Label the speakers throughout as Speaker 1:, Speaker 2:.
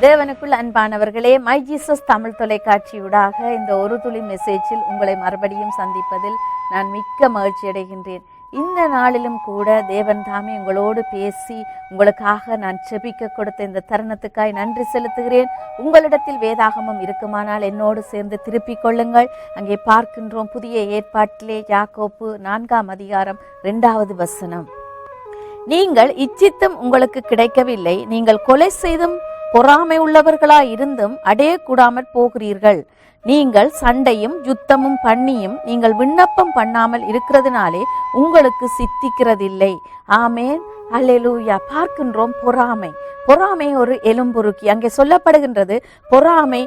Speaker 1: தேவனுக்குள் அன்பானவர்களே, my Jesus Tamil தொலைக்காட்சியூடாக இந்த ஒரு துளி மெசேஜில் உங்களை மறுபடியும் சந்திப்பதில் நான் மிக்க மகிழ்ச்சி அடைகின்றேன். இந்த நாளிலும் கூட தேவன் தாமே உங்களோடு பேசி உங்களுக்காக நான் செபிக்க கொடுத்த இந்த தருணத்துக்காய் நன்றி செலுத்துகிறேன். உங்களிடத்தில் வேதாகமம் இருக்குமானால் என்னோடு சேர்ந்து திருப்பிக் கொள்ளுங்கள். அங்கே பார்க்கின்றோம், புதிய ஏற்பாட்டிலே யாக்கோப்பு 4ஆம் அதிகாரம் 2வது வசனம். நீங்கள் இச்சித்தும் உங்களுக்கு கிடைக்கவில்லை, நீங்கள் கொலை செய்தும் பொறாமை உள்ளவர்களாய் இருந்தும் அடையக்கூடாமற் போகிறீர்கள். நீங்கள் சண்டையும் யுத்தமும் பண்ணியும் நீங்கள் விண்ணப்பம் பண்ணாமல் இருக்கிறதுனாலே உங்களுக்கு சித்திக்கிறதில்லை. ஆமேன், அல்லேலூயா. பார்க்கின்றோம் பொறாமை ஒரு எலும்புருக்கி. அங்கே சொல்லப்படுகின்றது பொறாமை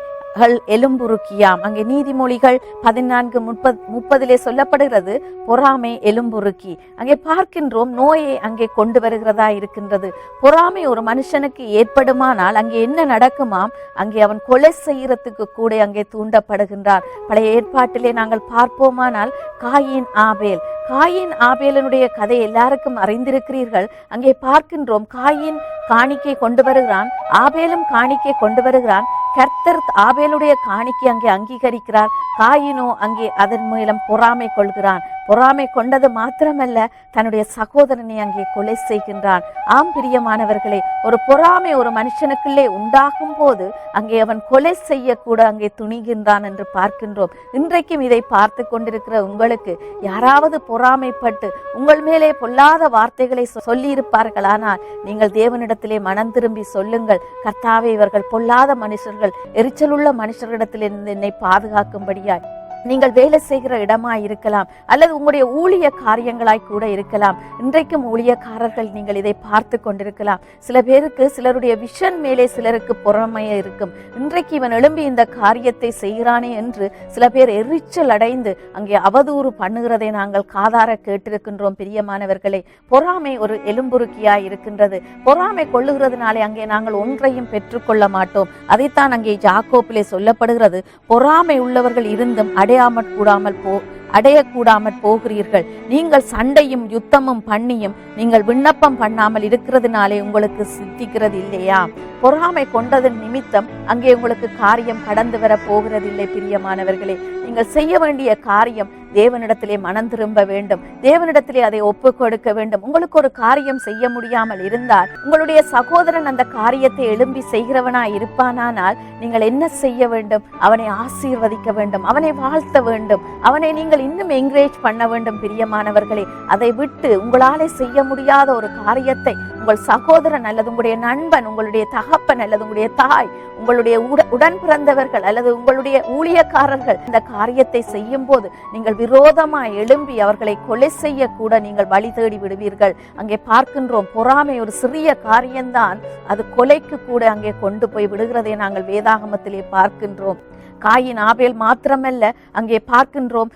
Speaker 1: எலும்புருக்கியாம். அங்கே நீதிமொழிகள் 14:30 சொல்லப்படுகிறது பொறாமை எலும்புருக்கி. அங்கே பார்க்கின்றோம் நோயை அங்கே கொண்டு வருகிறதா இருக்கின்றது. பொறாமை ஒரு மனுஷனுக்கு ஏற்படுமானால் அங்கே என்ன நடக்குமாம்? அங்கே அவன் கொலை செய்யறதுக்கு கூட அங்கே தூண்டப்படுகின்றான். பழைய ஏற்பாட்டிலே நாங்கள் பார்ப்போமானால் காயின் ஆபேலனுடைய கதை எல்லாருக்கும் அறிந்திருக்கிறீர்கள். அங்கே பார்க்கின்றோம், காயின் காணிக்கை கொண்டு வருகிறான், ஆபேலும் காணிக்கை கொண்டு வருகிறான். கர்த்தர் ஆபேலுடைய காணிக்கை அங்கே அங்கீகரிக்கிறார், காயினோ அங்கே அதன் மூலம் பொறாமை கொள்கிறான். பொறாமை கொண்டது மாத்திரமல்ல, தன்னுடைய சகோதரனை அங்கே கொலை செய்கின்றான். ஆம் பிரியமானவர்களே, ஒரு பொறாமை ஒரு மனுஷனுக்குள்ளே உண்டாகும் போது அங்கே அவன் கொலை செய்ய கூட அங்கே துணிகின்றான் என்று பார்க்கின்றோம். இன்றைக்கும் இதை பார்த்து கொண்டிருக்கிற உங்களுக்கு யாராவது பொறாமைப்பட்டு உங்கள் மேலே பொல்லாத வார்த்தைகளை சொல்லி இருப்பார்களானால் நீங்கள் தேவனிடத்திலே மனம் திரும்பி சொல்லுங்கள், கர்த்தாவே, இவர்கள் பொல்லாத மனுஷர்கள், எரிச்சலுள்ள மனுஷர்களிடத்திலிருந்து என்னை பாதுகாக்கும்படியாய். நீங்கள் வேலை செய்கிற இடமாய் இருக்கலாம், அல்லது உங்களுடைய ஊழிய காரியங்களாய் கூட இருக்கலாம். இன்றைக்கும் ஊழியக்காரர்கள் நீங்கள் இதை பார்த்து கொண்டிருக்கலாம். சில பேருக்கு சிலருடைய விஷன் மேலே சிலருக்கு பொறாமையே இருக்கும். இன்றைக்கு இவன் எழும்பி இந்த காரியத்தை செய்கிறானே என்று சில பேர் எரிச்சல் அடைந்து அங்கே அவதூறு பண்ணுகிறதை நாங்கள் காதார கேட்டிருக்கின்றோம். பிரியமானவர்களே, பொறாமை ஒரு எலும்புருக்கியாய் இருக்கின்றது. பொறாமை கொள்ளுகிறதுனாலே அங்கே நாங்கள் ஒன்றையும் பெற்றுக்கொள்ள மாட்டோம். அதைத்தான் அங்கே யாக்கோப்பிலே சொல்லப்படுகிறது, பொறாமை உள்ளவர்கள் இருந்தும் அடையக்கூடாமற் போகிறீர்கள். நீங்கள் சண்டையும் யுத்தமும் பண்ணியும் நீங்கள் விண்ணப்பம் பண்ணாமல் இருக்கிறதுனாலே உங்களுக்கு சித்திக்கிறது இல்லையா? பொறாமை கொண்டதன் நிமித்தம் அங்கே உங்களுக்கு காரியம் கடந்து வர போகிறதில்லை. பிரியமானவர்களே, நீங்கள் செய்ய வேண்டிய காரியம் தேவனிடத்திலே மனம் திரும்ப வேண்டும், தேவனிடத்திலே அதை ஒப்பு கொடுக்க வேண்டும். உங்களுக்கு ஒரு காரியம் செய்ய முடியாமல் இருந்தால் உங்களுடைய சகோதரன் அந்த காரியத்தை எழும்பி செய்கிறவனாய் இருப்பானால் நீங்கள் என்ன செய்ய வேண்டும்? அவனை ஆசீர்வதிக்க வேண்டும், அவனை வாழ்த்த வேண்டும், அவனை நீங்கள் இன்னும் என்கரேஜ் பண்ண வேண்டும். பிரியமானவர்களே, அதை விட்டு உங்களாலே செய்ய முடியாத ஒரு காரியத்தை உங்கள் சகோதரன் அல்லது உங்களுடைய நண்பன், உங்களுடைய தகப்பன் அல்லது உங்களுடைய தாய், உங்களுடைய உடன் பிறந்தவர்கள் அல்லது உங்களுடைய ஊழியக்காரர்கள் இந்த காரியத்தை செய்யும் போது நீங்கள் விரோதமாய் எழும்பி அவர்களை கொலை செய்ய கூட நீங்கள் வழி தேடி விடுவீர்கள். அங்கே பார்க்கின்றோம், பொறாமை ஒரு சிறிய காரியம்தான், அது கொலைக்கு கூட அங்கே கொண்டு போய் விடுகிறதை நாங்கள் வேதாகமத்திலே பார்க்கின்றோம். காயின் ஆபேல் மாத்திரமல்ல, அங்கே பார்க்கின்றோம்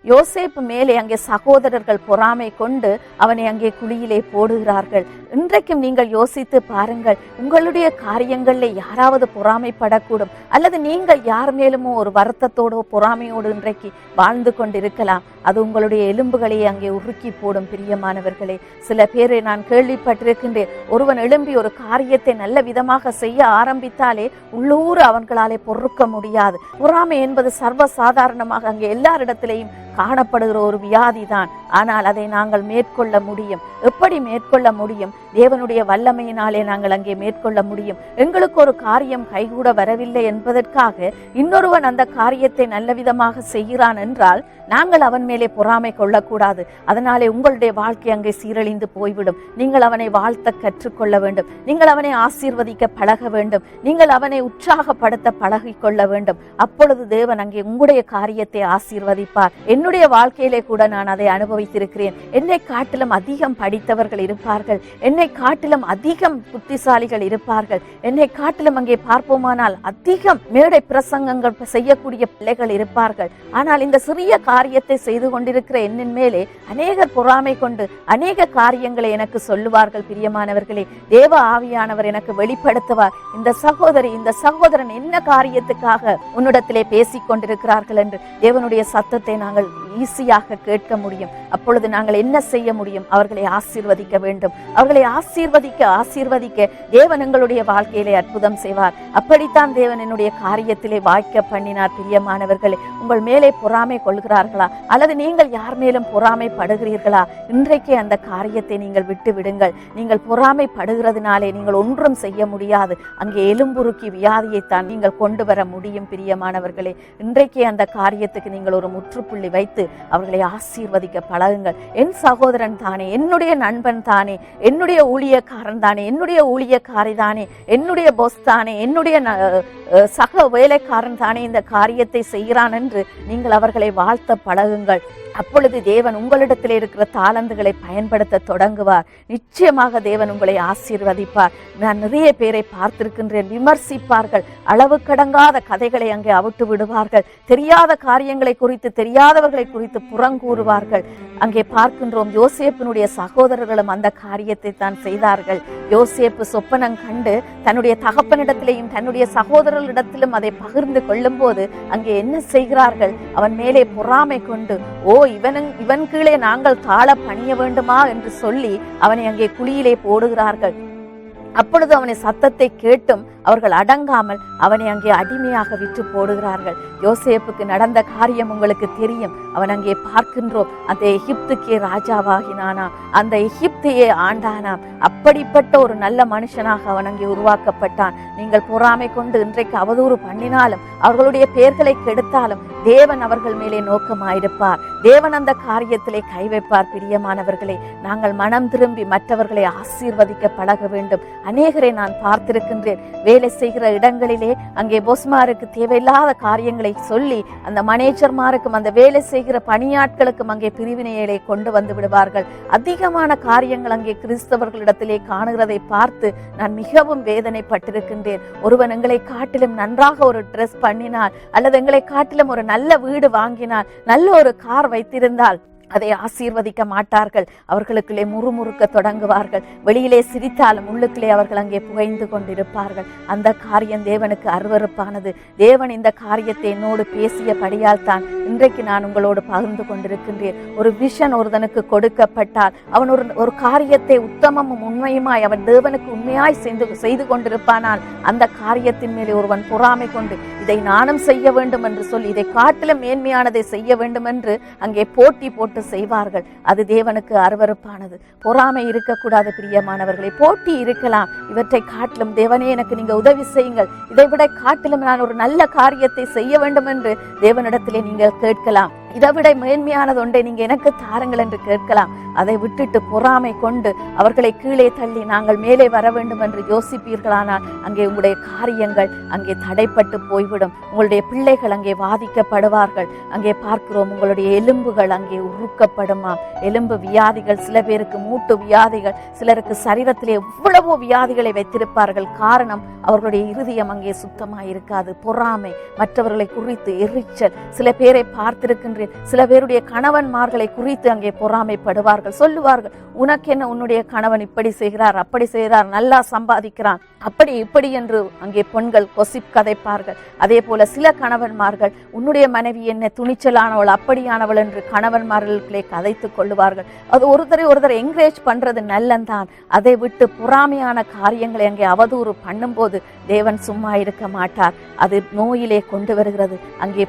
Speaker 1: யோசேப் மேலே அங்கே சகோதரர்கள் பொறாமை கொண்டு அவனை அங்கே குழியிலே போடுகிறார்கள். இன்றைக்கும் நீங்கள் யோசித்து பாருங்கள், உங்களுடைய காரியங்களில் யாராவது பொறாமைப்படக்கூடும், அல்லது நீங்கள் யார் மேலுமோ ஒரு வருத்தத்தோடோ பொறாமையோடு இன்றைக்கு வாழ்ந்து கொண்டிருக்கலாம். அது உங்களுடைய எலும்புகளையே அங்கே உருக்கி போடும். பிரியமானவர்களே, சில பேரை நான் கேள்விப்பட்டிருக்கின்றேன், ஒருவன் எழும்பி ஒரு காரியத்தை நல்ல விதமாக செய்ய ஆரம்பித்தாலே உள்ளூர் அவர்களாலே பொறுக்க முடியாது. பொறாமை என்பது சர்வசாதாரணமாக அங்கே எல்லாரிடத்திலேயும் காணப்படுகிற ஒரு வியாதி தான். ஆனால் அதை நாங்கள் மேற்கொள்ள முடியும். எப்படி மேற்கொள்ள முடியும்? தேவனுடைய வல்லமையினாலே நாங்கள் அங்கே மேற்கொள்ள முடியும். எங்களுக்கு ஒரு காரியம் கைகூட வரவில்லை என்பதற்காக இன்னொருவன் அந்த காரியத்தை நல்ல விதமாக செய்கிறான் என்றால் நாங்கள் அவன் மேலே பொறாமை கொள்ளக்கூடாது. அதனாலே உங்களுடைய வாழ்க்கை அங்கே சீரழிந்து போய்விடும். நீங்கள் அவனை வாழ்த்த கற்றுக்கொள்ள வேண்டும், நீங்கள் அவனை ஆசீர்வதிக்க பழக வேண்டும், நீங்கள் அவனை உற்சாகப்படுத்த பழகிக்கொள்ள வேண்டும். அப்பொழுது தேவன் அங்கே உங்களுடைய காரியத்தை ஆசீர்வதிப்பார். என்னுடைய வாழ்க்கையிலே கூட நான் அதை அனுபவித்திருக்கிறேன். என்னை காட்டிலும் அதிகம் படித்தவர்கள் இருப்பார்கள், என்னை காட்டிலும் அதிகம் புத்திசாலிகள் இருப்பார்கள், என்னை காட்டிலும் அங்கே பார்ப்போமானால் அதிகம் மேடை பிரசங்கங்கள் செய்யக்கூடிய பிள்ளைகள் இருப்பார்கள். ஆனால் இந்த சிறிய காரியத்தை செய்து கொண்டிருக்கிற என்னின் மேலே அநேகர் பொறாமை கொண்டு அநேக காரியங்களை எனக்கு சொல்லுவார்கள். பிரியமானவர்களே, தேவ ஆவியானவர் எனக்கு வெளிப்படுத்துவார், இந்த சகோதரி இந்த சகோதரன் என்ன காரியத்துக்காக உன்னிடத்திலே பேசிக் கொண்டிருக்கிறார்கள் என்று. தேவனுடைய சத்தத்தை நாங்கள் ஈஸியாக கேட்க முடியும். அப்பொழுது நாங்கள் என்ன செய்ய முடியும்? அவர்களை ஆசீர்வதிக்க வேண்டும். அவர்களை ஆசீர்வதிக்க தேவன் எங்களுடைய வாழ்க்கையிலே அற்புதம் செய்வார். அப்படித்தான் தேவன் என்னுடைய காரியத்திலே வாய்க்க பண்ணினார். பிரியமானவர்களே, உங்கள் மேலே பொறாமை கொள்கிறார்களா அல்லது நீங்கள் யார் மேலும் பொறாமைப்படுகிறீர்களா? இன்றைக்கே அந்த காரியத்தை நீங்கள் விட்டு விடுங்கள். நீங்கள் பொறாமைப்படுகிறதுனாலே நீங்கள் ஒன்றும் செய்ய முடியாது. அங்கே எலும்புருக்கி வியாதியைத்தான் நீங்கள் கொண்டு வர முடியும். பிரியமானவர்களே, இன்றைக்கே அந்த காரியத்துக்கு நீங்கள் ஒரு முற்றுப்புள்ளி வைத்து அவர்களை ஆசீர்வதிக்க பழகுங்கள். என் சகோதரன் தானே, என்னுடைய நண்பன் தானே, என்னுடைய ஊழியக்காரன் தானே, என்னுடைய ஊழியக்காரி தானே, என்னுடைய பொஸ் தானே, என்னுடைய சக வேலைக்காரன் தானே இந்த காரியத்தை செய்கிறான் என்று நீங்கள் அவர்களை வாழ்த்த பழகுங்கள். அப்பொழுது தேவன் உங்களிடத்தில் இருக்கிற தாளந்துகளை பயன்படுத்த தொடங்குவார். நிச்சயமாக தேவன் உங்களை ஆசீர்வதிப்பார். நான் நிறைய பேரை பார்த்திருக்கின்றேன். விமர்சிப்பார்கள், அளவு கடங்காத கதைகளை அங்கே அவிட்டு விடுவார்கள். தெரியாத காரியங்களை குறித்து, தெரியாதவர்களை குறித்து புறங்கூறுவார்கள். அங்கே பார்க்கின்றோம், யோசேப்பினுடைய சகோதரர்களும் அந்த காரியத்தை தான் செய்தார்கள். யோசேப்பு சொப்பனம் கண்டு தன்னுடைய தகப்பனிடத்திலேயும் தன்னுடைய சகோதரர்களிடத்திலும் அதை பகிர்ந்து கொள்ளும் போது அங்கே என்ன செய்கிறார்கள்? அவன் மேலே பொறாமை கொண்டு, இவன் கீழே நாங்கள் தாழ பணிய வேண்டுமா என்று சொல்லி அவனை அங்கே குழியிலே போடுகிறார்கள். அப்பொழுது அவனை சத்தத்தை கேட்டும் அவர்கள் அடங்காமல் அவனை அங்கே அடிமையாக விற்று போடுகிறார்கள். யோசேப்புக்கு நடந்த காரியம் உங்களுக்கு தெரியும். அவன் அங்கே பார்க்கின்றோம், அந்த எகிப்துக்கே ராஜாவாகினானாம், அந்த எகிப்தையே ஆண்டானாம். அப்படிப்பட்ட ஒரு நல்ல மனுஷனாக அவன் அங்கே உருவாக்கப்பட்டான். நீங்கள் பொறாமை கொண்டு இன்றைக்கு அவதூறு பண்ணினாலும், அவர்களுடைய பெயர்களை கெடுத்தாலும் தேவன் அவர்கள் மேலே நோக்கமாயிருப்பார். தேவன் அந்த காரியத்திலே கை வைப்பார். பிரியமானவர்களே, நாங்கள் மனம் திரும்பி மற்றவர்களை ஆசீர்வதிக்க பழக வேண்டும். அநேகரை நான் பார்த்திருக்கின்றேன். வேலை செய்கிற இடங்களிலே அங்கே பொஸ்மாருக்கு தேவையில்லாத காரியங்களை சொல்லி அந்த மனேஜர்மாருக்கும் அந்த வேலை செய்கிற பணியாட்களுக்கும் அங்கே பிரிவினைகளை கொண்டு வந்து விடுவார்கள். அதிகமான காரியங்கள் அங்கே கிறிஸ்தவர்களிடத்திலே காணுகிறதை பார்த்து நான் மிகவும் வேதனைப்பட்டிருக்கின்றேன். ஒருவன் எங்களை காட்டிலும் நன்றாக ஒரு ட்ரெஸ் பண்ணினால் அல்லது எங்களை காட்டிலும் ஒரு நல்ல வீடு வாங்கினால், நல்ல ஒரு கார் வைத்திருந்தால் அதை ஆசீர்வதிக்க மாட்டார்கள். அவர்களுக்குள்ளே முறுமுறுக்க தொடங்குவார்கள். வெளியிலே சிரித்தாலும் உள்ளுக்குள்ளே அவர்கள் அங்கே புகைந்து கொண்டிருப்பார்கள். அந்த காரியம் தேவனுக்கு அருவருப்பானது. தேவன் இந்த காரியத்தை என்னோடு பேசியபடியால் தான் இன்றைக்கு நான் உங்களோடு பகிர்ந்து கொண்டிருக்கின்றேன். ஒரு விஷன் ஒருவனுக்கு கொடுக்கப்பட்டால் அவன் ஒரு காரியத்தை உத்தமமும் உண்மையுமாய் அவன் தேவனுக்கு உண்மையாய் செய்து கொண்டிருப்பானால் அந்த காரியத்தின் மேலே ஒருவன் பொறாமை கொண்டு இதை நானும் செய்ய வேண்டும் என்று சொல்லி இதை காட்டிலும் மேன்மையானதை செய்ய வேண்டும் என்று அங்கே போட்டு செய்வார்கள். அது தேவனுக்கு அருவருப்பானது. பொறாமை இருக்கக்கூடாது. பிரியமானவர்களை, போட்டி இருக்கலாம். இவற்றை காட்டிலும் தேவனே எனக்கு நீங்க உதவி செய்யுங்கள், இதை விட காட்டிலும் நான் ஒரு நல்ல காரியத்தை செய்ய வேண்டும் என்று தேவனிடத்திலே நீங்கள் கேட்கலாம். இதை விட மேன்மையானது ஒன்றை நீங்க எனக்கு தாருங்கள் என்று கேட்கலாம். அதை விட்டுட்டு பொறாமை கொண்டு அவர்களை கீழே தள்ளி நாங்கள் மேலே வர வேண்டும் என்று யோசிப்பீர்களானால் அங்கே உங்களுடைய காரியங்கள் அங்கே தடைப்பட்டு போய்விடும். உங்களுடைய பிள்ளைகள் அங்கே வாதிக்கப்படுவார்கள். அங்கே பார்க்கிறோம், உங்களுடைய எலும்புகள் அங்கே உருக்கப்படுமா. எலும்பு வியாதிகள், சில பேருக்கு மூட்டு வியாதிகள், சிலருக்கு சரீரத்திலே எவ்வளவோ வியாதிகளை வைத்திருப்பார்கள். காரணம், அவர்களுடைய இருதயம் அங்கே சுத்தமாக இருக்காது. பொறாமை, மற்றவர்களை குறித்து எரிச்சல். சில பேரை பார்த்திருக்கின்ற சில பேருடைய கணவன்மார்களை குறித்து அங்கே பொறாமைப்படுவார்கள். சொல்லுவார்கள், உனக்கு என்ன, உன்னுடைய கணவன் இப்படி செய்கிறார், அப்படி செய்கிறார், நல்லா சம்பாதிக்கிறான், அப்படி இப்படி என்று அங்கே பெண்கள் கொசிப் கதைப்பார்கள். அதே போல சில கணவன்மார்கள், உன்னுடைய மனைவி என்ன துணிச்சலானவள், அப்படியானவள் என்று கணவன்மார்களுக்குள்ளே கதைத்துக் கொள்ளுவார்கள். அது ஒருத்தரை என்கரேஜ் பண்றது நல்லந்தான். அதை விட்டு பொறாமையான காரியங்களை அங்கே அவதூறு பண்ணும்போது தேவன் சும்மா இருக்க மாட்டார். அது நோயிலே கொண்டு வருகிறது. அங்கே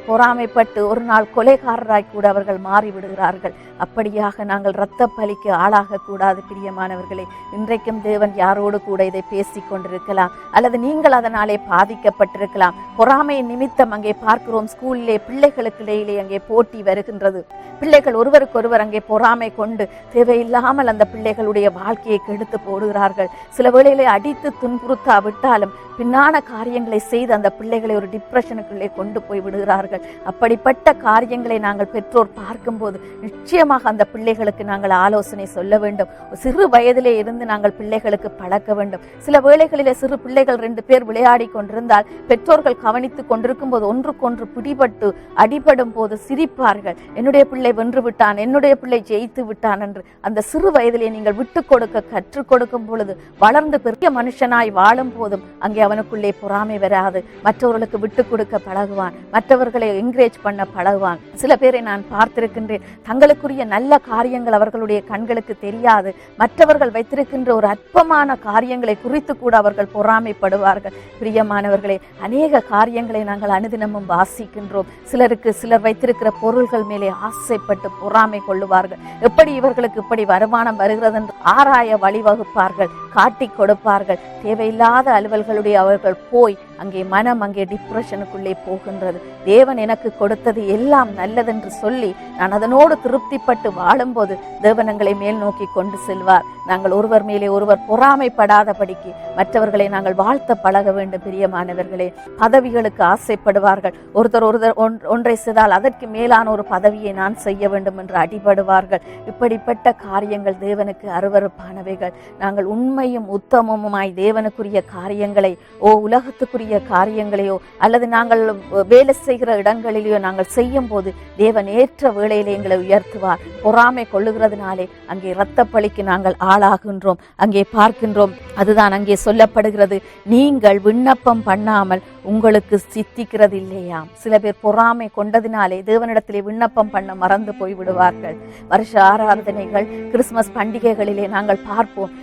Speaker 1: பொறாமைப்பட்டு ஒரு நாள் கொலைகாரராய் கூட அவர்கள் மாறிவிடுகிறார்கள். அப்படியாக நாங்கள் இரத்த பலிக்கு ஆளாக கூடாது. பிரியமானவர்களே, இன்றைக்கும் தேவன் யாரோடு கூட இதை பேசிக் கொண்டிருக்கலாம், அல்லது நீங்கள் அதனாலே பாதிக்கப்பட்டிருக்கலாம். பொறாமையின் நிமித்தம் அங்கே பார்க்கிறோம், ஸ்கூலிலே பிள்ளைகளுக்கு இடையிலே அங்கே போட்டி வருகின்றது. பிள்ளைகள் ஒருவருக்கொருவர் அங்கே பொறாமை கொண்டு தேவையில்லாமல் அந்த பிள்ளைகளுடைய வாழ்க்கையை கெடுத்து போடுகிறார்கள். சில வேளையிலே அடித்து துன்புறுத்தா விட்டாலும் பின்னான காரியங்களை செய்து அந்த பிள்ளைகளை ஒரு டிப்ரெஷனுக்குள்ளே கொண்டு போய் விடுகிறார்கள். அப்படிப்பட்ட காரியங்களை நாங்கள் பெற்றோர் பார்க்கும்போது நிச்சயமாக அந்த பிள்ளைகளுக்கு நாங்கள் ஆலோசனை சொல்ல வேண்டும். சிறு வயதிலே இருந்து நாங்கள் பிள்ளைகளுக்கு பழக்க வேண்டும். சில வேளைகளிலே சிறு பிள்ளைகள் 2 பேர் விளையாடி கொண்டிருந்தால் பெற்றோர்கள் கவனித்துக் கொண்டிருக்கும் போது ஒன்றுக்கொன்று பிடிபட்டு அடிபடும் போது சிரிப்பார்கள். என்னுடைய பிள்ளை வென்று விட்டான், என்னுடைய பிள்ளை ஜெயித்து விட்டான் என்று. அந்த சிறு வயதிலே நீங்கள் விட்டு கொடுக்க கற்றுக் கொடுக்கும் பொழுது வளர்ந்து பெரிய மனுஷனாய் வாழும் போதும் அங்கே அவனுக்குள்ளே பொறாமை வராது. மற்றவர்களுக்கு விட்டு கொடுக்க பழகுவான், மற்றவர்களை என்கரேஜ் பண்ண பழகுவான். சில பேரை நான் பார்த்திருக்கின்றேன், தங்களுக்குரிய நல்ல காரியங்கள் அவர்களுடைய கண்களுக்கு தெரியாது. மற்றவர்கள் வைத்திருக்கின்ற ஒரு அற்பமான காரியங்களை குறித்து கூட அவர்கள் பொறாமைப்படுவார்கள். பிரியமானவர்களே, அநேக காரியங்களை நாங்கள் அனுதினமும் வாசிக்கின்றோம். சிலர் வைத்திருக்கிற பொருள்கள் மேலே ஆசைப்பட்டு பொறாமை கொள்ளுவார்கள். எப்படி இவர்களுக்கு இப்படி வருமானம் வருகிறது என்று ஆராய வழிவகுப்பார்கள், காட்டி கொடுப்பார்கள். தேவையில்லாத அலுவல்களுடைய அவர்கள் போய் அங்கே டிப்ரெஷனுக்குள்ளே போகின்றது. தேவன் எனக்கு கொடுத்தது எல்லாம் நல்லதென்று சொல்லி நான் அதனோடு திருப்திப்பட்டு வாழும்போது தேவன் எங்களை மேல் நோக்கி கொண்டு செல்வார். நாங்கள் ஒருவர் மேலே ஒருவர் பொறாமைப்படாதபடிக்கு மற்றவர்களை நாங்கள் வாழ்த்த பழக வேண்டும். பிரியமானவர்களே, பதவிகளுக்கு ஆசைப்படுவார்கள். ஒருத்தர் ஒன்றை செய்தால் அதற்கு மேலான ஒரு பதவியை நான் செய்ய வேண்டும் என்று அடிபடுவார்கள். இப்படிப்பட்ட காரியங்கள் தேவனுக்கு அருவருப்பானவைகள். நாங்கள் உண்மையும் உத்தமமுமாய் தேவனுக்குரிய காரியங்களை உலகத்துக்குரிய காரியங்களையோ அல்லது நாங்கள் வேலை செய்கிற இடங்களிலேயோ நாங்கள் செய்யும் போது தேவன் ஏற்ற வேளையிலே எங்களை உயர்த்துவார். பொறாமை கொள்ளுகிறதுனாலே அங்கே இரத்த பழிக்கு நாங்கள் ஆளாகின்றோம். அங்கே பார்க்கின்றோம், அதுதான் அங்கே சொல்லப்படுகிறது, நீங்கள் விண்ணப்பம் பண்ணாமல் உங்களுக்கு சித்திக்கிறது இல்லையாம். சில பேர் பொறாமை கொண்டதினாலே தேவனிடத்திலே விண்ணப்பம் பண்ண மறந்து போய் விடுவார்கள். வருஷ ஆராதனைகள், கிறிஸ்துமஸ் பண்டிகைகளிலே நாங்கள் பார்ப்போம்,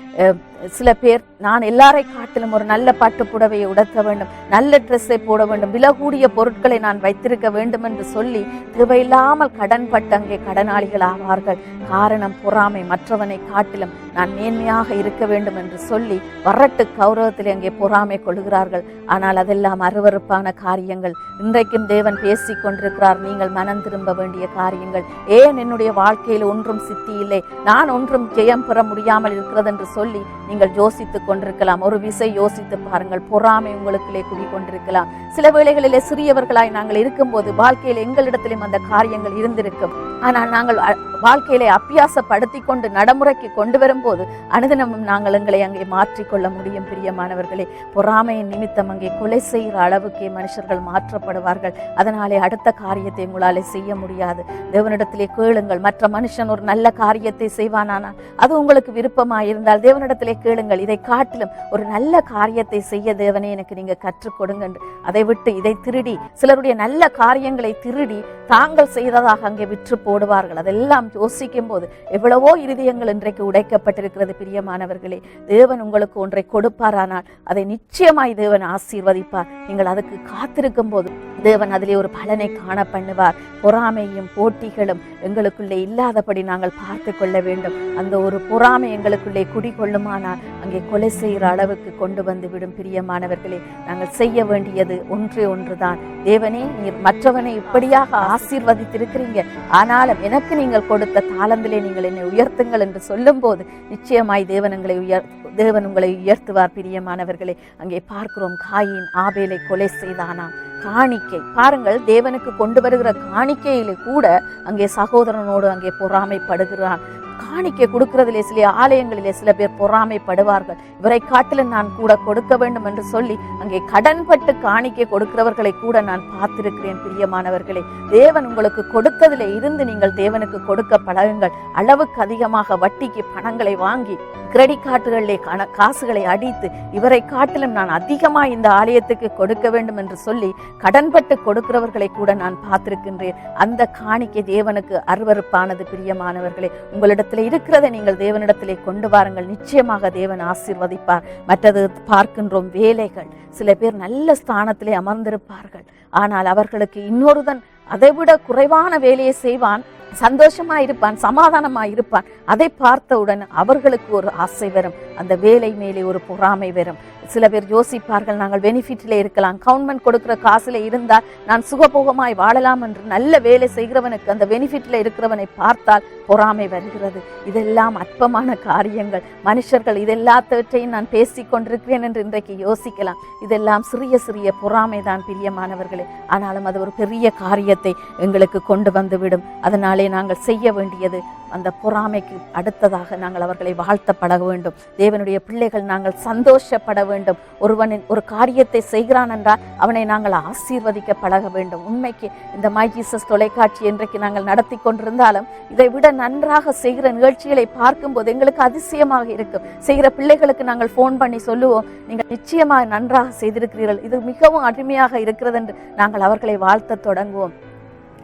Speaker 1: சில பேர் நான் எல்லாரை காட்டிலும் ஒரு நல்ல பட்டு புடவையை உடுத்த வேண்டும், நல்ல ட்ரெஸ்ஸை போட வேண்டும், விலை கூடிய பொருட்களை நான் வைத்திருக்க வேண்டும் என்று சொல்லி தேவையில்லாமல் கடன் பட்டு அங்கே கடனாளிகள் ஆவார்கள். காரணம் பொறாமை. மற்றவனை காட்டிலும் நான் மேன்மையாக இருக்க வேண்டும் என்று சொல்லி வரட்டு கௌரவத்தில் அங்கே பொறாமை கொள்கிறார்கள். ஆனால் அதெல்லாம் அருவருப்பான காரியங்கள். இன்றைக்கும் தேவன் பேசிக் கொண்டிருக்கிறார், நீங்கள் மனம் திரும்ப வேண்டிய காரியங்கள். ஏன் என்னுடைய வாழ்க்கையில் ஒன்றும் சித்தி இல்லை, நான் ஒன்றும் ஜெயம் பெற முடியாமல் இருக்கிறது என்று சொல்லி நீங்கள் யோசித்துக் கொண்டிருக்கலாம். ஒரு விசை யோசித்து பாருங்கள், பொறாமை உங்களுக்குள்ளே குடிக்கொண்டிருக்கலாம். சில வேளைகளிலே சிறியவர்களாய் நாங்கள் இருக்கும்போது வாழ்க்கையில் எங்களிடத்திலும் அந்த காரியங்கள் இருந்திருக்கும். ஆனால் நாங்கள் வாழ்க்கையிலே அபியாசப்படுத்தி கொண்டு நடைமுறைக்கு கொண்டு வரும்போது அனுதினமும் நாங்கள் எங்களை அங்கே மாற்றிக்கொள்ள முடியும். பிரியமானவர்களே, பொறாமையின் நிமித்தம் அங்கே கொலை செய்கிற அளவுக்கே மனுஷர்கள் மாற்றப்படுவார்கள். அதனாலே அடுத்த காரியத்தை உங்களாலே செய்ய முடியாது. தேவனிடத்திலே கேளுங்கள். மற்ற மனுஷன் ஒரு நல்ல காரியத்தை செய்வானானால் அது உங்களுக்கு விருப்பமாயிருந்தால் தேவனிடத்திலே கேளுங்கள். இதை காட்டிலும் ஒரு நல்ல காரியத்தை செய்ய தேவனே எனக்கு நீங்க கற்றுக் கொடுங்க என்று. அதை விட்டு இதை திருடி, சிலருடைய நல்ல காரியங்களை திருடி தாங்கள் செய்ததாக அங்கே விற்று போடுவார்கள். அதெல்லாம் யோசிக்கும் போது எவ்வளவோ இருதயங்கள் இன்றைக்கு உடைக்கப்பட்டிருக்கிறது. பிரியமானவர்களே, தேவன் உங்களுக்கு ஒன்றை கொடுப்பாரானால் அதை நிச்சயமாய் தேவன் ஆசீர்வதிப்பார். நீங்கள் அதுக்கு காத்திருக்கும் போது தேவன் அதிலே ஒரு பலனை காண பண்ணுவார். பொறாமையும் போட்டிகளும் எங்களுக்குள்ளே இல்லாதபடி நாங்கள் பார்த்து கொள்ள வேண்டும். அந்த ஒரு பொறாமை எங்களுக்குள்ளே குடிகொள்ளுமானால் அங்கே கொலை செய்கிற அளவுக்கு கொண்டு வந்து விடும். பிரியமானவர்களே, நாங்கள் செய்ய வேண்டியது ஒன்றே ஒன்றுதான். தேவனே, நீர் மற்றவனை இப்படியாக ஆசீர்வதித்திருக்கிறீங்க, ஆனாலும் எனக்கு நீங்கள் கொடுத்த தாளந்திலே நீங்கள் என்னை உயர்த்துங்கள் என்று சொல்லும் போது நிச்சயமாய் தேவன் உங்களை உயர்த்துவார். பிரியமானவர்களே, அங்கே பார்க்கிறோம், காயின் ஆபேலை கொலை செய்தானாம். காணிக்கை பாருங்கள், தேவனுக்கு கொண்டு வருகிற காணிக்கையிலே கூட அங்கே சகோதரனோடு அங்கே பொறாமைப்படுகிறான். காணிக்கை கொடுக்கிறதிலே சில ஆலயங்களிலே சில பேர் பொறாமைப்படுவார்கள். இவரை காட்டிலும் நான் கூட கொடுக்க வேண்டும் என்று சொல்லி அங்கே கடன்பட்டு காணிக்கை கொடுக்கிறவர்களை கூட நான் பார்த்திருக்கிறேன். பிரியமானவர்களே, தேவன் உங்களுக்கு கொடுத்ததிலே இருந்து நீங்கள் தேவனுக்கு கொடுக்க பழகுங்கள். அளவுக்கு அதிகமாக வட்டிக்கு பணங்களை வாங்கி கிரெடிட் கார்டுகளிலே காசுகளை அடித்து இவரை காட்டிலும் நான் அதிகமாக இந்த ஆலயத்துக்கு கொடுக்க வேண்டும் என்று சொல்லி கடன்பட்டு கொடுக்கிறவர்களை கூட நான் பார்த்திருக்கின்றேன். அந்த காணிக்கை தேவனுக்கு அருவருப்பானது. பிரியமானவர்களே, உங்களிடத்தில் இருக்கிறதை நீங்கள் தேவனிடத்திலே கொண்டு வாருங்கள். நிச்சயமாக தேவன் ஆசீர்வதிப்பார். மற்றது பார்க்கின்றோம், வேலைகள். சில பேர் நல்ல ஸ்தானத்திலே அமர்ந்திருப்பார்கள், ஆனால் அவர்களுக்கு இன்னொருதன் அதைவிட குறைவான வேலையை செய்வான், சந்தோஷமாயிருப்பான், சமாதானமாயிருப்பான். அதை பார்த்தவுடன் அவர்களுக்கு ஒரு ஆசை வரும், அந்த வேலை மேலே ஒரு பொறாமை வரும். சில பேர் யோசிப்பார்கள், நாங்கள் பெனிஃபிட்ல இருக்கலாம், கவர்மெண்ட் கொடுக்கிற காசுல இருந்தால் நான் சுகபோகமாய் வாழலாம் என்று. நல்ல வேலை செய்கிறவனுக்கு அந்த பெனிஃபிட்ல இருக்கிறவனை பார்த்தால் பொறாமை வருகிறது. இதெல்லாம் அற்பமான காரியங்கள். மனுஷர்கள் இதெல்லாவற்றையும் நான் பேசிக் கொண்டிருக்கிறேன் என்று இன்றைக்கு யோசிக்கலாம். இதெல்லாம் சிறிய சிறிய பொறாமை தான். பிரியமானவர்களே, ஆனாலும் அது ஒரு பெரிய காரியத்தை எங்களுக்கு கொண்டு வந்துவிடும். அதனாலே இதிலே நாங்கள் செய்ய வேண்டியது அந்த பொறாமைக்கு அடுத்ததாக நாங்கள் அவர்களை வாழ்த்தப்பட வேண்டும். தேவனுடைய பிள்ளைகள் நாங்கள் சந்தோஷப்பட வேண்டும். ஒருவனின் ஒரு காரியத்தை செய்கிறான் என்றால் அவனை நாங்கள் ஆசீர்வதிக்க பழக வேண்டும். உண்மைக்கு இந்த மை ஜீசஸ் தொலைக்காட்சி இன்றைக்கு நாங்கள் நடத்தி கொண்டிருந்தாலும் இதை விட நன்றாக செய்கிற நிகழ்ச்சிகளை பார்க்கும்போது எங்களுக்கு அதிசயமாக இருக்கும். செய்கிற பிள்ளைகளுக்கு நாங்கள் ஃபோன் பண்ணி சொல்லுவோம், நீங்கள் நிச்சயமாக நன்றாக செய்திருக்கிறீர்கள், இது மிகவும் அருமையாக இருக்கிறது என்று நாங்கள் அவர்களை வாழ்த்த தொடங்குவோம்.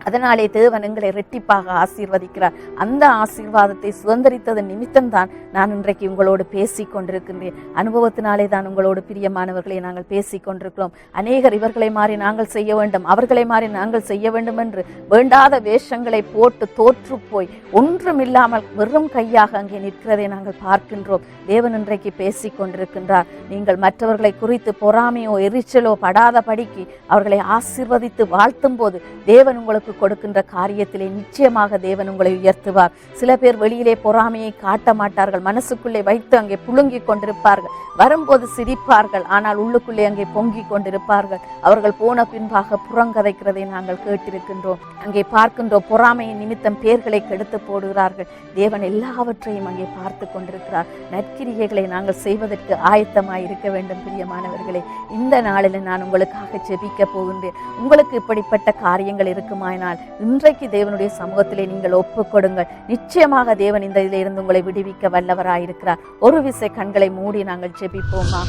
Speaker 1: அதனாலே தேவன் எங்களை இரட்டிப்பாக ஆசீர்வதிக்கிறார். அந்த ஆசீர்வாதத்தை சுதந்திரித்ததன் நிமித்தம்தான் நான் இன்றைக்கு உங்களோடு பேசி கொண்டிருக்கின்றேன். அனுபவத்தினாலே தான் உங்களோடு பிரியமானவர்களை நாங்கள் பேசி கொண்டிருக்கிறோம். அநேகர் இவர்களை மாறி நாங்கள் செய்ய வேண்டும், அவர்களை மாறி நாங்கள் செய்ய வேண்டும் என்று வேண்டாத வேஷங்களை போட்டு தோற்று போய் ஒன்றுமில்லாமல் வெறும் கையாக அங்கே நிற்கிறதை நாங்கள் பார்க்கின்றோம். தேவன் இன்றைக்கு பேசி கொண்டிருக்கின்றார். நீங்கள் மற்றவர்களை குறித்து பொறாமையோ எரிச்சலோ படாத படிக்கு அவர்களை ஆசீர்வதித்து வாழ்த்தும் போது தேவன் உங்களுக்கு கொடுக்கின்ற காரியத்திலே நிச்சயமாக தேவன் உங்களை உயர்த்துவார். சில பேர் வெளியிலே பொறாமையை காட்ட மாட்டார்கள், மனசுக்குள்ளே வைத்து அங்கே புழுங்கி கொண்டிருப்பார்கள், வரும்போது சிரிப்பார்கள், ஆனால் உள்ளுக்குள்ளே அங்கே பொங்கி கொண்டிருப்பார்கள். அவர்கள் போன பின்பாக புறங்கதைக்கிறதை நாங்கள் கேட்டிருக்கின்றோம். அங்கே பார்க்கின்றோம், பொறாமையின் நிமித்தம் பேர்களை கெடுத்து போடுகிறார்கள். தேவன் எல்லாவற்றையும் அங்கே பார்த்து கொண்டிருக்கிறார். நற்கிரியைகளை நாங்கள் செய்வதற்கு ஆயத்தமாய் இருக்க வேண்டும். பிரியமானவர்களே, இந்த நாளில் நான் உங்களுக்காக ஜெபிக்க போகின்றேன். உங்களுக்கு இப்படிப்பட்ட காரியங்கள் இருக்குமானால் இன்றைக்கு தேவனுடைய சமூகத்திலே நீங்கள் ஒப்புக்கொடுங்கள். நிச்சயமாக தேவன் இந்த இதில் இருந்து உங்களை விடுவிக்க வல்லவராயிருக்கிறார். ஒரு விசை கண்களை மூடி நாங்கள் ஜெபிப்போமா?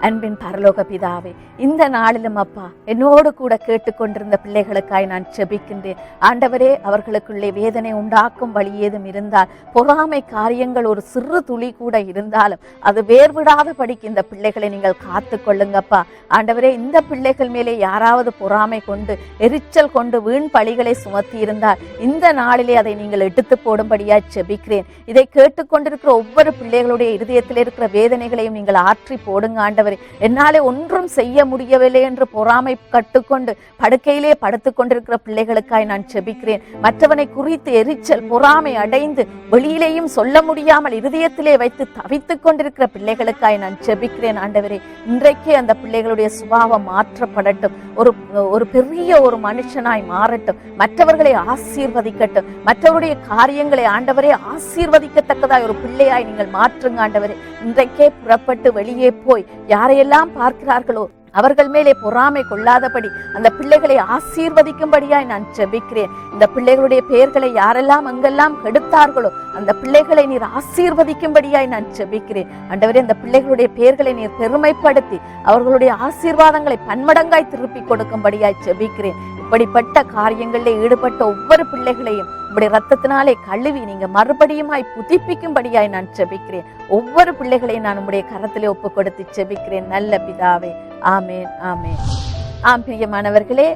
Speaker 1: அன்பின் பரலோக பிதாவே, இந்த நாளிலும் அப்பா என்னோடு கூட கேட்டுக்கொண்டிருந்த பிள்ளைகளுக்காய் நான் ஜெபிக்கின்றேன். ஆண்டவரே, அவர்களுக்குள்ளே வேதனை உண்டாக்கும் வழி ஏதும் இருந்தால், பொறாமை காரியங்கள் ஒரு சிறு துளி கூட இருந்தாலும் அது வேர்விடாத படிக்கு இந்த பிள்ளைகளை நீங்கள் காத்து கொள்ளுங்கப்பா. ஆண்டவரே, இந்த பிள்ளைகள் மேலே யாராவது பொறாமை கொண்டு எரிச்சல் கொண்டு வீண் பழிகளை சுமத்தி இருந்தால் இந்த நாளிலே அதை நீங்கள் எடுத்து போடும்படியாய் ஜெபிக்கிறேன். இதை கேட்டுக்கொண்டிருக்கிற ஒவ்வொரு பிள்ளைகளுடைய இருதயத்தில் இருக்கிற வேதனைகளையும் நீங்கள் ஆற்றி போடுங்க. ஆண்டவரே, என்னாலே ஒன்றும் செய்ய முடியவில்லை என்று பொறாமை கட்டுக்கொண்டு படுக்கையிலே படுத்துக் கொண்டிருக்கிற பிள்ளைகளுக்காய் நான் ஜெபிக்கிறேன். மற்றவனை குறித்து எரிச்சல் பொறாமை அடைந்து வெளியிலேயும் சொல்ல முடியாமல் இருதயத்திலே வைத்து தவித்துக் கொண்டிருக்கிற பிள்ளைகளுக்காய் நான் ஜெபிக்கிறேன். ஆண்டவரே, இன்றைக்கே அந்த பிள்ளைகளுடைய சுபாவம் மாற்றப்படட்டும். ஒரு பெரிய ஒரு மனுஷனாய் மாறட்டும். மற்றவர்களை ஆசீர்வதிக்கட்டும். மற்றவருடைய காரியங்களை ஆண்டவரே ஆசீர்வதிக்கத்தக்கதாய் ஒரு பிள்ளையாய் நீங்கள் மாற்றுங்க. ஆண்டவரே, இன்றைக்கே புறப்பட்டு வெளியே போய் யாரையெல்லாம் பார்க்கிறார்களோ அவர்கள் மேலே பொறாமை கொள்ளாதபடி அந்த பிள்ளைகளை ஆசீர்வதிக்கும்படியாய் நான் ஜெபிக்கிறேன். இந்த பிள்ளைகளுடைய பெயர்களை யாரெல்லாம் எங்கெல்லாம் கெடுத்தார்களோ அந்த பிள்ளைகளை நீர் ஆசீர்வதிக்கும்படியாய் நான் ஜெபிக்கிறேன். ஆண்டவரே, அந்த பிள்ளைகளுடைய பெயர்களை நீர் பெருமைப்படுத்தி அவர்களுடைய ஆசீர்வாதங்களை பன்மடங்காய் திருப்பி கொடுக்கும்படியாய் ஜெபிக்கிறேன். இப்படிப்பட்ட காரியங்களில் ஈடுபட்ட ஒவ்வொரு பிள்ளைகளையும் உங்களுடைய ரத்தத்தினாலே கழுவி நீங்க மறுபடியுமாய் புதுப்பிக்கும்படியாய் நான் ஜெபிக்கிறேன். ஒவ்வொரு பிள்ளைகளையும் நான் உங்களுடைய கரத்திலே ஒப்பு கொடுத்து ஜெபிக்கிறேன். நல்ல பிதாவே, ஆமேன், ஆமேன். பிரியமானவர்களே,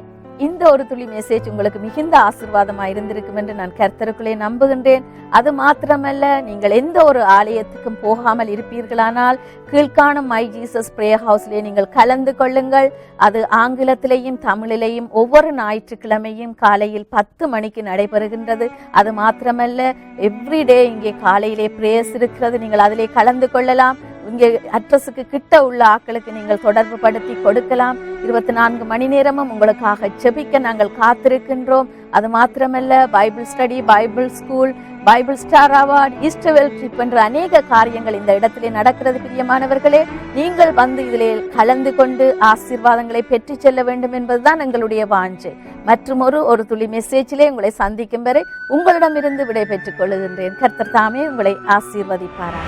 Speaker 1: இந்த ஒரு துளி மெசேஜ் உங்களுக்கு மிகுந்த ஆசீர்வாதமா இருந்திருக்கும் என்று நான் கர்த்தருக்குள்ளே நம்புகின்றேன். அது மாத்திரமல்ல, நீங்கள் எந்த ஒரு ஆலயத்துக்கும் போகாமல் இருப்பீர்களானால் கீழ்காணும் மை ஜீசஸ் பிரேயர் ஹவுஸ்லேயே நீங்கள் கலந்து கொள்ளுங்கள். அது ஆங்கிலத்திலேயும் தமிழிலேயும் ஒவ்வொரு ஞாயிற்றுக்கிழமையும் காலையில் 10 மணிக்கு நடைபெறுகின்றது. அது மாத்திரமல்ல, எவ்ரிடே இங்கே காலையிலே பிரேயர்ஸ் இருக்கிறது. நீங்கள் அதிலே கலந்து கொள்ளலாம். இங்கே அட்ரஸுக்கு கிட்ட உள்ள ஆட்களுக்கு நீங்கள் தொடர்பு படுத்தி கொடுக்கலாம். 24 மணி நேரமும் உங்களுக்காக ஜெபிக்க நாங்கள் காத்திருக்கின்றோம். அது மாத்திரமல்ல, Bible study, Bible school, Bible star award, ஈஸ்டர்வெல் ட்ரிப் என்ற அநேக காரியங்கள் இந்த இடத்திலே நடக்கிறது. பிரியமானவர்களே, நீங்கள் வந்து இதிலே கலந்து கொண்டு ஆசீர்வாதங்களை பெற்று செல்ல வேண்டும் என்பதுதான் எங்களுடைய வாஞ்சை. மற்றும் ஒரு துளி மெசேஜிலே உங்களை சந்திக்கும் வரை உங்களிடமிருந்து விடை பெற்றுக் கொள்ளுகின்றேன். கர்த்தர் தாமே உங்களை ஆசீர்வதிப்பாராக.